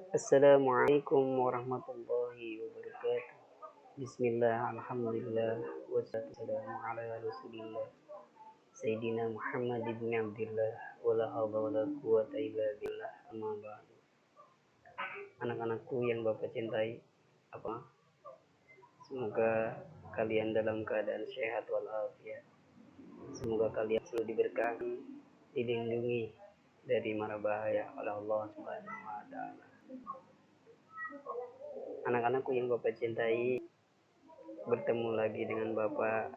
Assalamualaikum warahmatullahi wabarakatuh. Bismillah, alhamdulillah, wassalatu wassalamu ala rasulillah Sayyidina Muhammad ibn Abdillah wala hawla wala quwata illa billah amma ba'du. Anak-anakku yang Bapak cintai, semoga kalian dalam keadaan sehat walafiat. Semoga kalian selalu diberkahi, dilindungi dari mara bahaya oleh Allah Subhanahu wa taala. Anak-anakku yang Bapak cintai, bertemu lagi dengan Bapak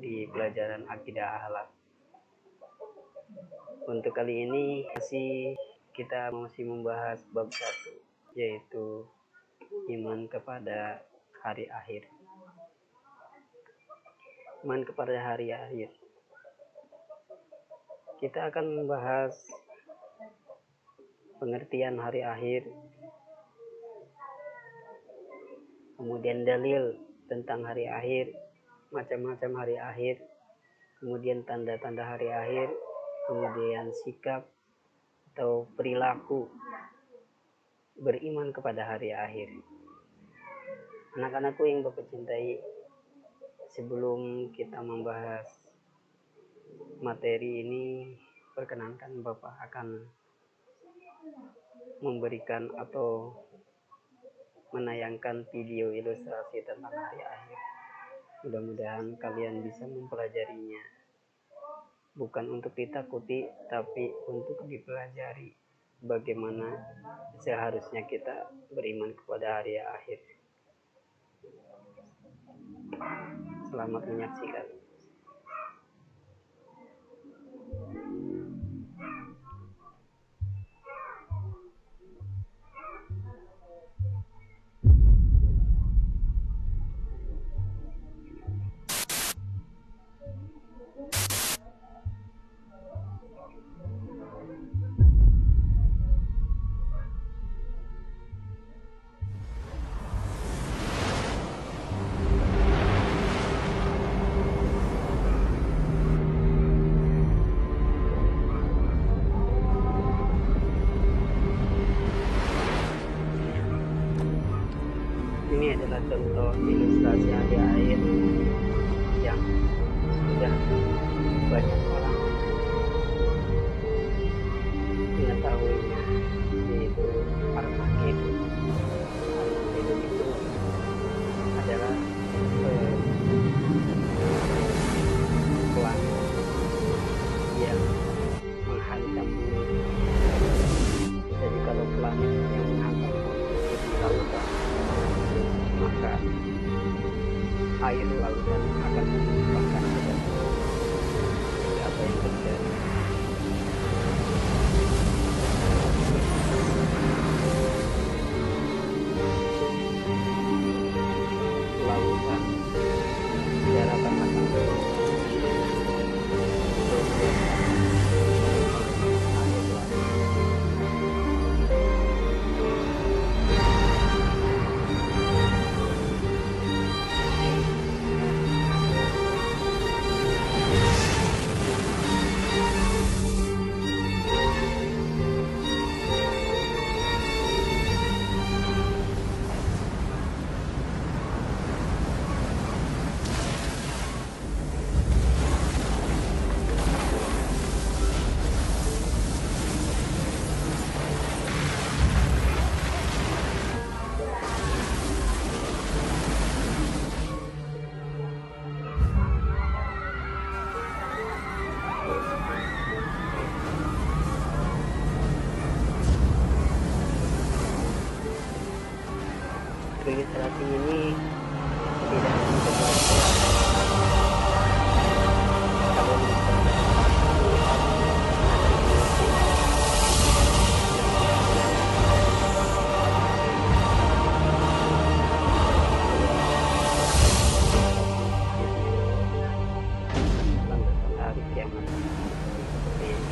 di pelajaran akidah akhlak. Untuk kali ini kita masih membahas bab 1, yaitu iman kepada hari akhir. Iman kepada hari akhir. Kita akan membahas pengertian hari akhir, kemudian dalil tentang hari akhir, macam-macam hari akhir, kemudian tanda-tanda hari akhir, kemudian sikap atau perilaku beriman kepada hari akhir. Anak-anakku yang Bapak cintai, sebelum kita membahas materi ini, perkenankan Bapak akan memberikan atau menayangkan video ilustrasi tentang hari akhir. Mudah-mudahan kalian bisa mempelajarinya, bukan untuk ditakuti, tapi untuk dipelajari bagaimana seharusnya kita beriman kepada hari akhir. Selamat menyaksikan. Ini adalah contoh ilustrasi hari akhir yang sudah banyak orang mengetahuinya, yaitu Armageddon. Armageddon itu adalah planet yang menghantam bumi. Jadi kalau planet yang menghantam bumi itu lautan, maka air lautan akan menumpahkan ke dalam. Jadi apa yang terjadi? Lautan daratan akan ilustrasi ini tidak hari kiamat seperti ini.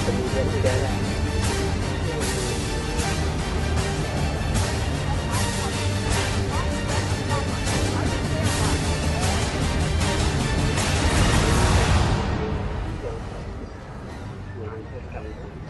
kemudian udara. Menghancurkan bumi.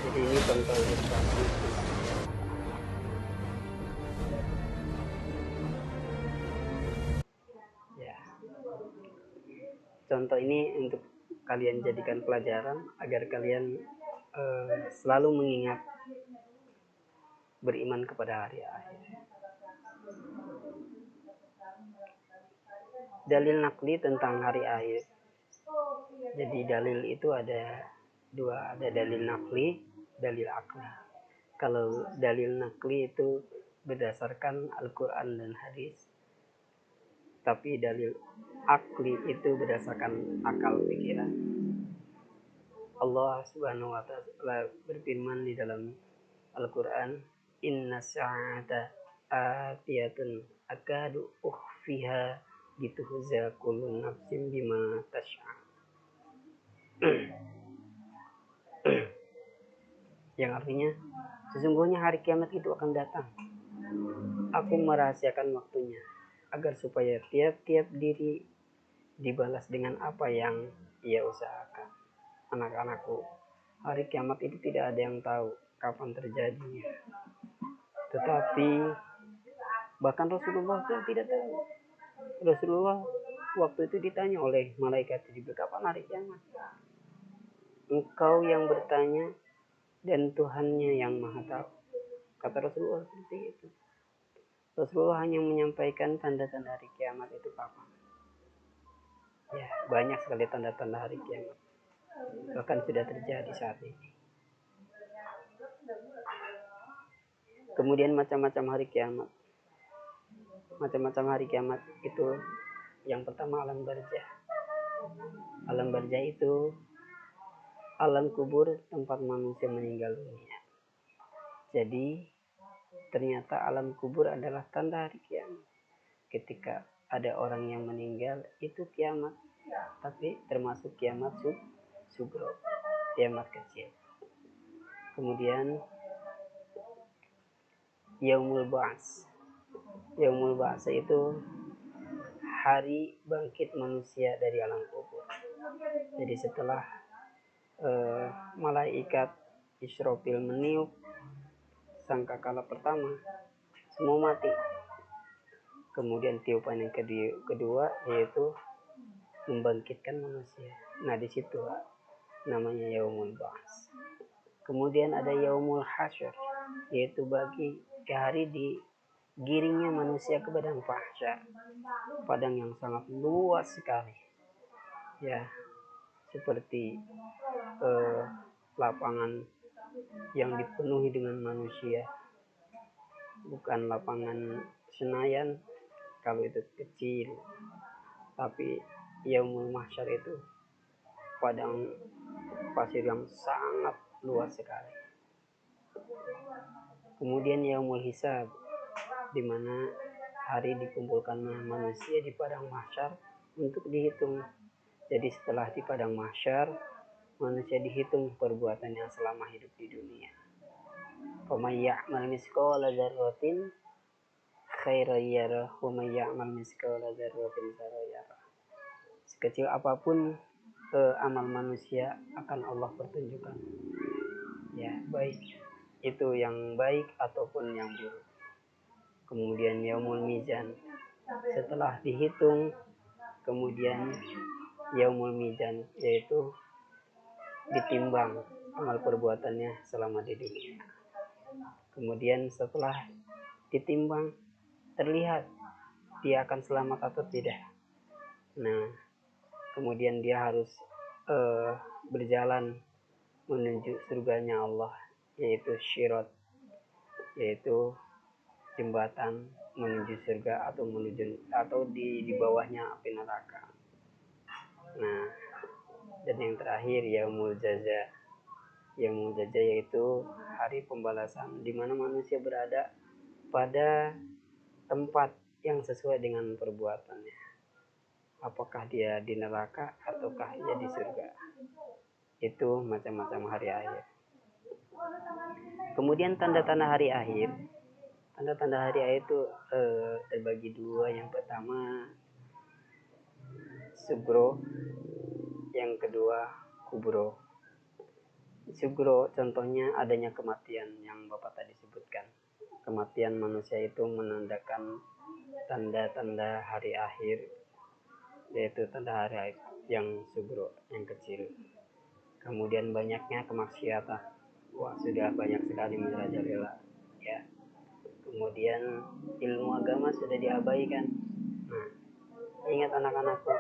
Jadi ini contoh ilustrasi. Ya, contoh ini untuk kalian jadikan pelajaran agar kalian selalu mengingat beriman kepada hari akhir. Dalil nakli tentang hari akhir. Jadi dalil itu ada dua, ada dalil nakli, dalil akli. Kalau dalil nakli itu berdasarkan Al-Quran dan hadis, tapi dalil akli itu berdasarkan akal pikiran. Allah Subhanahu wa taala berfirman di dalam Al-Quran, inna sa'ata atiyatun akadu ukhfiha lituhza kullu nafsin bima tas'a. Yang artinya sesungguhnya hari kiamat itu akan datang. Aku merahasiakan waktunya agar supaya tiap-tiap diri dibalas dengan apa yang ia usahakan. Anak-anakku, hari kiamat itu tidak ada yang tahu kapan terjadinya. Tetapi bahkan Rasulullah pun tidak tahu. Rasulullah waktu itu ditanya oleh malaikat Jibril, kapan hari kiamat? Engkau yang bertanya dan Tuhannya yang maha tahu. Kata Rasulullah seperti itu. Rasulullah hanya menyampaikan tanda-tanda hari kiamat itu kapan. Ya, banyak sekali tanda-tanda hari kiamat. Bahkan sudah terjadi saat ini. Kemudian macam-macam hari kiamat. Macam-macam hari kiamat itu yang pertama alam barzah. Alam barzah itu alam kubur tempat manusia meninggal dunia. Jadi ternyata alam kubur adalah tanda hari kiamat. Ketika ada orang yang meninggal itu kiamat, tapi termasuk kiamat sugro, kiamat kecil. Kemudian Yaumul Ba'ats. Yaumul Ba'ats itu hari bangkit manusia dari alam kubur. Jadi setelah malaikat Israfil meniup sangkakala pertama, semua mati. Kemudian tiupan yang kedua yaitu membangkitkan manusia. Nah, di situ namanya Yaumul Ba'ats. Kemudian ada Yaumul Hasyr, yaitu bagi hari digiringnya manusia ke padang mahsyar, padang yang sangat luas sekali. Ya, seperti lapangan yang dipenuhi dengan manusia, bukan lapangan Senayan kalau itu kecil, tapi Yaumul Mahsyar itu padang pasir yang sangat luas sekali. Kemudian Yaumul Hisab, di mana hari dikumpulkan manusia di padang mahsyar untuk dihitung. Jadi setelah di padang mahsyar, manusia dihitung perbuatannya selama hidup di dunia. Faman ya'mal misqala dzarratin khairan yarah wa man ya'mal misqala dzarratin syarran yarah. Sekecil apapun amal manusia akan Allah pertunjukkan. Ya, baik itu yang baik ataupun yang buruk. Kemudian Yaumul Mizan, setelah dihitung, kemudian Yaumul Mizan, yaitu ditimbang amal perbuatannya selama di dunia. Kemudian setelah ditimbang, terlihat dia akan selamat atau tidak. Nah, kemudian dia harus berjalan menuju surganya Allah, yaitu Syirat, yaitu jembatan menuju surga atau di bawahnya api neraka. Nah, dan yang terakhir Yaumul Jaza. Yaumul Jaza yaitu hari pembalasan, di mana manusia berada pada tempat yang sesuai dengan perbuatannya. Apakah dia di neraka ataukah dia di surga. Itu macam-macam hari akhir. Kemudian tanda-tanda hari akhir. Tanda-tanda hari akhir itu terbagi dua. Yang pertama sugro, yang kedua kubro. Sugro contohnya adanya kematian yang Bapak tadi sebutkan. Kematian manusia itu menandakan tanda-tanda hari akhir, yaitu tanda hari akhir yang sugro, yang kecil. Kemudian banyaknya kemaksiatan. Wah, sudah banyak sekali merajalela, ya. Kemudian ilmu agama sudah diabaikan. Nah, ingat anak-anakku,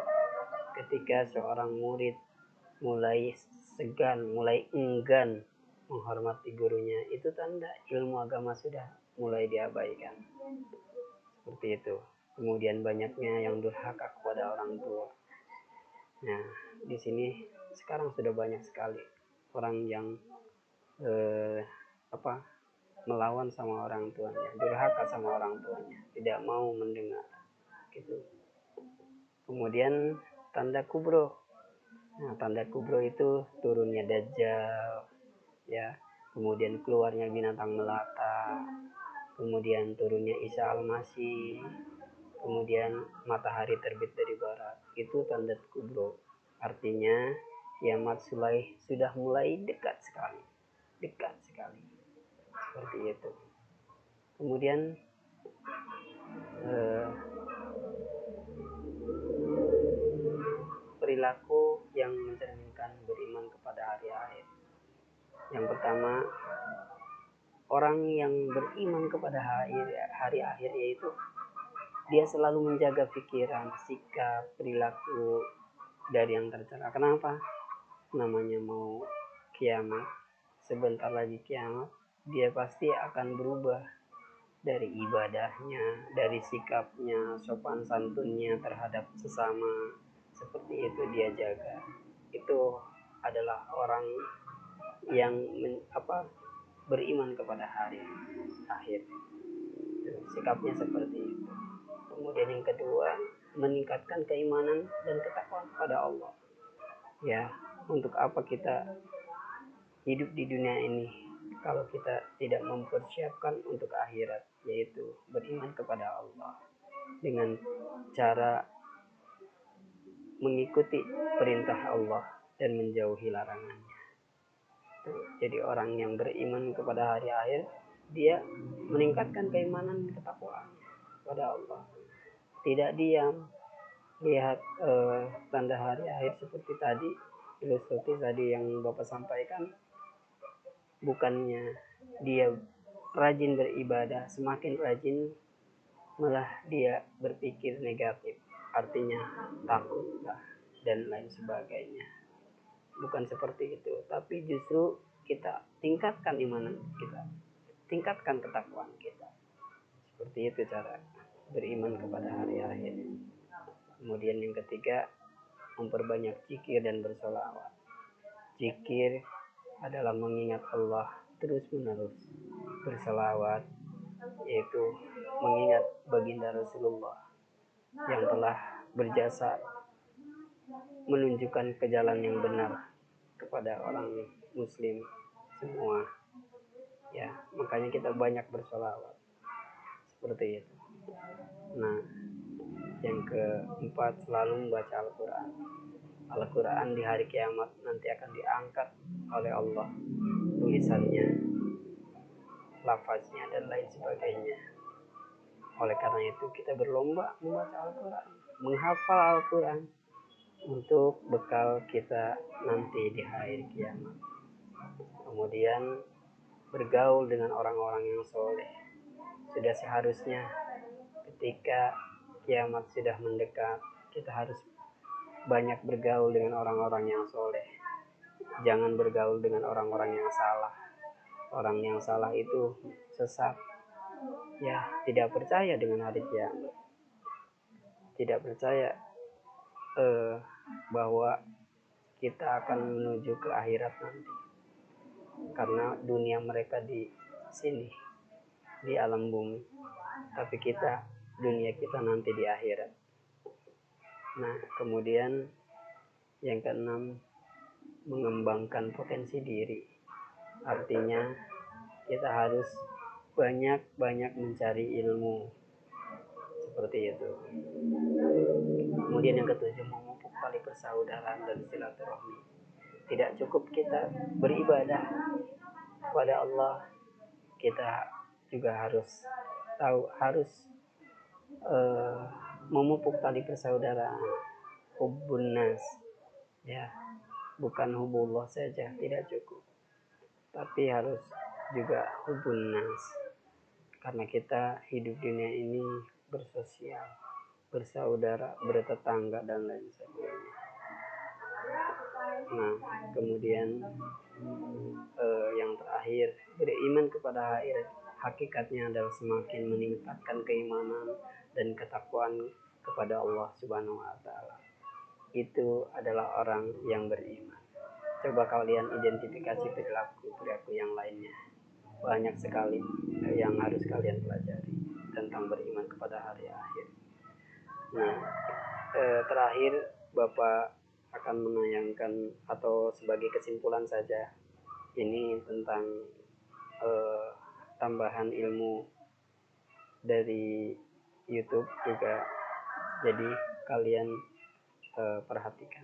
ketika seorang murid mulai segan, mulai enggan menghormati gurunya, itu tanda ilmu agama sudah mulai diabaikan. Seperti itu. Kemudian banyaknya yang durhaka kepada orang tua. Nah, di sini sekarang sudah banyak sekali orang yang melawan sama orang tuanya, durhaka sama orang tuanya, tidak mau mendengar, gitu. Kemudian tanda kubro. Nah, tanda kubro itu turunnya Dajjal, ya. Kemudian keluarnya binatang melata, kemudian turunnya Isa Al-Masih, kemudian matahari terbit dari barat. Itu tanda kubro. Artinya kiamat sudah mulai dekat sekali. Seperti itu. Kemudian perilaku yang mencerminkan beriman kepada hari akhir. Yang pertama, orang yang beriman kepada hari akhir yaitu dia selalu menjaga pikiran, sikap, perilaku dari yang tercela. Kenapa? Namanya mau kiamat, sebentar lagi kiamat, dia pasti akan berubah dari ibadahnya, dari sikapnya, sopan santunnya terhadap sesama. Seperti itu dia jaga. Itu adalah orang yang beriman kepada hari akhir. Sikapnya seperti itu. Kemudian yang kedua, meningkatkan keimanan dan ketakwaan kepada Allah. Ya, untuk apa kita hidup di dunia ini kalau kita tidak mempersiapkan untuk akhirat, yaitu beriman kepada Allah dengan cara mengikuti perintah Allah dan menjauhi larangannya. Jadi orang yang beriman kepada hari akhir, dia meningkatkan keimanan dan ketakwaan kepada Allah. Tidak diam lihat tanda hari akhir seperti tadi, ilustrasi tadi yang Bapak sampaikan. Bukannya dia rajin beribadah, semakin rajin malah dia berpikir negatif, artinya takutlah dan lain sebagainya. Bukan seperti itu, tapi justru kita tingkatkan iman kita, tingkatkan ketakwaan kita. Seperti itu cara beriman kepada hari akhir. Kemudian yang ketiga, memperbanyak zikir dan bersolawat. Zikir adalah mengingat Allah terus menerus. Bersolawat yaitu mengingat baginda Rasulullah yang telah berjasa menunjukkan ke jalan yang benar kepada orang muslim semua, ya. Makanya kita banyak bersolawat seperti itu. Nah, yang keempat, selalu membaca Al-Quran. Al-Quran di hari kiamat nanti akan diangkat oleh Allah, tulisannya, lafaznya dan lain sebagainya. Oleh karena itu kita berlomba membaca Al-Quran, menghafal Al-Quran untuk bekal kita nanti di hari kiamat. Kemudian bergaul dengan orang-orang yang soleh. Sudah seharusnya ketika kiamat sudah mendekat, kita harus banyak bergaul dengan orang-orang yang soleh. Jangan bergaul dengan orang-orang yang salah. Orang yang salah itu sesat, ya, tidak percaya dengan hari kiamat, tidak percaya bahwa kita akan menuju ke akhirat nanti. Karena dunia mereka di sini, di alam bumi, tapi kita dunia kita nanti di akhirat. Nah, kemudian yang keenam, mengembangkan potensi diri. Artinya kita harus banyak-banyak mencari ilmu, seperti itu. Kemudian yang ketujuh, memupuk tali persaudaraan dan silaturahmi. Tidak cukup kita beribadah kepada Allah, kita juga harus memupuk tali persaudaraan, hubbun nas, ya, bukan hubullah saja, tidak cukup, tapi harus juga hubbun nas, karena kita hidup dunia ini bersosial, bersaudara, bertetangga, dan lain sebagainya. Nah, kemudian yang terakhir, beriman kepada akhirat. Hakikatnya adalah semakin meningkatkan keimanan dan ketakwaan kepada Allah Subhanahu wa Ta'ala. Itu adalah orang yang beriman. Coba kalian identifikasi perilaku yang lainnya. Banyak sekali yang harus kalian pelajari tentang beriman kepada hari akhir. Nah, terakhir Bapak akan menayangkan, atau sebagai kesimpulan saja, ini tentang tambahan ilmu dari YouTube juga, jadi kalian perhatikan.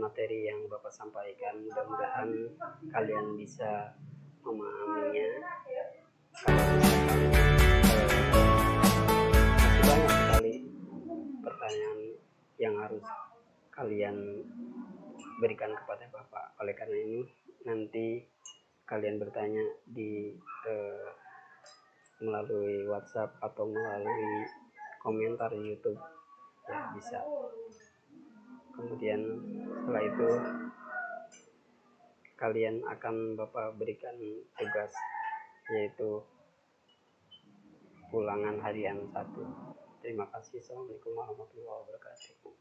materi yang Bapak sampaikan. Mudah-mudahan kalian bisa memahaminya. Masih banyak sekali pertanyaan yang harus kalian berikan kepada Bapak. Oleh karena ini nanti kalian bertanya di melalui WhatsApp atau melalui komentar di YouTube ya, bisa. Kemudian setelah itu kalian akan Bapak berikan tugas, yaitu ulangan harian 1. Terima kasih. Assalamualaikum warahmatullahi wabarakatuh.